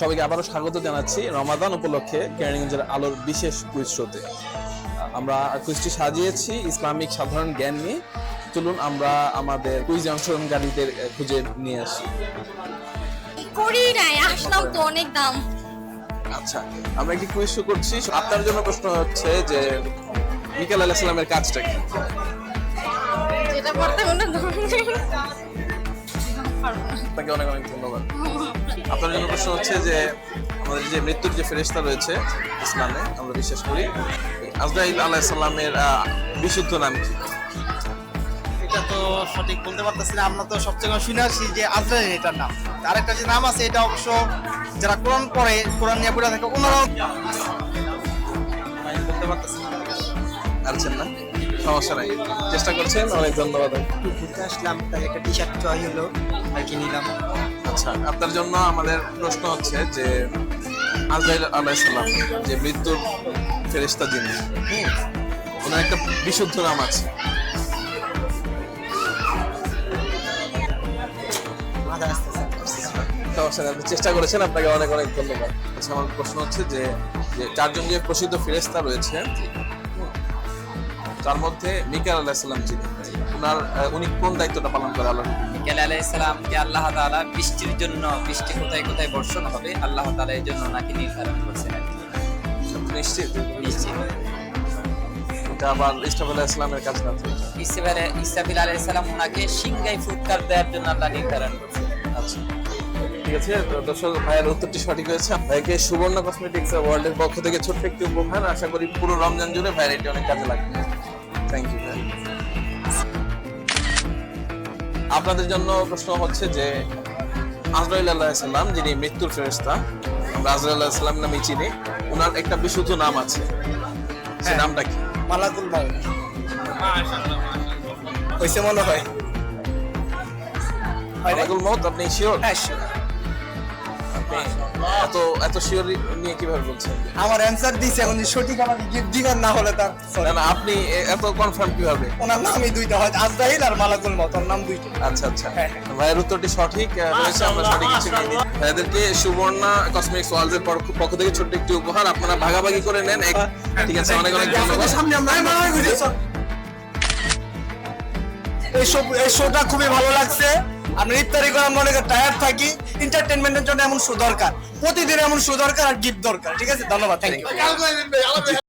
সবাইকে আবারও স্বাগত জানাচ্ছি রমাদান উপলক্ষে কেরানীগঞ্জের আলোর বিশেষ কুইজ শোতে। আমরা কুইজটি সাজিয়েছি ইসলামিক সাধারণ জ্ঞান নিয়ে। চলুন আমরা আমাদের কুইজ অংশগ্রহণকারীদের খুঁজে নিয়ে আসি। করি নাই, আসলাম তো অনেক দাম। আচ্ছা, আমরা একটি কুইজ শো করছি। আপনার জন্য প্রশ্ন হচ্ছে যে মিকাইল আলাইহিস সালামের কাজটা কি? যেটা পড়তে মনে আপনাকে অনেক অনেক ধন্যবাদ। আপনার জন্য প্রশ্ন হচ্ছে যে আমাদের যে মৃত্যুর যে ফেরেশতা রয়েছে ইসলামে আমরা বিশ্বাস করি, আজরাইল আলাইহিস সালামের বিশুদ্ধ নাম কি? এটা তো সঠিক বলতে পারতেছি না। আমরা তো সবচেয়ে শুনে আসি যে আজরাইল এটার নাম। আরেকটা যে নাম আছে এটা অবশ্য যারা কোরআন পড়ে, কোরআন নিয়ে পড়ে থাকে ওনারাও বলতে পারতেছি না। পারছেন না, সমস্যা নাই, চেষ্টা করছেন, অনেক ধন্যবাদ। ঘুরতে আসলাম, তাই একটা টি শার্ট চয় হলো আর কি নিলাম। আচ্ছা, আপনার জন্য আমাদের প্রশ্ন হচ্ছে যে আজরাইল আলাইহিস সালাম যে মৃত্যুর ফেরেশতা যিনি, ওনার একটা বিশুদ্ধ নাম আছে। মাথা আসতেছে। সমস্যা নেই, আপনি চেষ্টা করেছেন, আপনাকে অনেক অনেক ধন্যবাদ। আচ্ছা, আমার প্রশ্ন হচ্ছে যে যে চারজন যে প্রসিদ্ধ ফেরেশতা রয়েছে তার মধ্যে মিকাইল আলাইহিস সালাম যিনি, উনি কোন দায়িত্বটা পালন করে আল্লাহ? মিকাইল আলাইহিস সালামকে আল্লাহ তাআলা বৃষ্টির জন্য, বৃষ্টি কোথায় কোথায় বর্ষণ হবে আল্লাহ তাআলা এর জন্য নাকি নির্ধারণ করছেন আর কি। আপনি নিশ্চিত? নিশ্চিত। এটা আবার ইসরাফিল আলাইহিস সালামের কাজ না তো? ইসরাফিল আলাইহিস সালাম ওনাকে সিংহায় ফুৎকার দেওয়ার জন্য আল্লাহ নির্ধারণ করছেন। আচ্ছা, ঠিক আছে। দর্শক, ভাইয়ের উত্তরটি সঠিক হয়েছে। ভাইকে সুবর্ণ কসমেটিক্স ওয়ার্ল্ডের পক্ষ থেকে ছোট্ট একটি উপহার। আশা করি পুরো রমজান জুড়ে ভাইয়ের এটি অনেক কাজে লাগবে। থ্যাংক ইউ ভাই। আপনাদের জন্য প্রশ্ন হচ্ছে যে আজরাইল আলাইহিস সালাম যিনি মৃত্যুর ফেরেশতা, আমরা আজরাইল আলাইহিস সালাম নামে চিনি, ওনার একটা বিশুদ্ধ নাম আছে, সেই নামটা কি? মালাকুল মাউত। হইছে মনে হয়। মালাকুল মউত। আপনি শিওর? হ্যাঁ, sure। আপনি এত এত শিওর নিয়ে কিভাবে বলছেন? আমার অ্যানসার দিছে, এখন সঠিক আমাকে গিফট দিবেন না হলে তার না না, আপনি এত কনফার্ম কিভাবে? ওনার নামই দুইটা হয়, আজরাইল আর মালাকুল মাউত, ওর নাম দুইটা। আচ্ছা আচ্ছা, হ্যাঁ। ভাইয়ের উত্তরটি সঠিক রয়েছে। আমরা সঠিক কিছু নিয়ে নিই। ভাইদেরকে সুবর্ণা কসমেটিক্স ওয়ার্ল্ডের পক্ষ থেকে ছোট্ট একটি উপহার, আপনারা ভাগাভাগি করে নেন। ঠিক আছে, অনেক অনেক ধন্যবাদ। সামনে আমরা এই শোটা খুবই ভালো লাগছে। আমরা ইফতারি করে আমরা অনেক টায়ার্ড থাকি, এন্টারটেইনমেন্টের জন্য এমন শো দরকার, প্রতিদিন এমন শো দরকার আর গিফট দরকার। ঠিক আছে, ধন্যবাদ, থ্যাংক ইউ।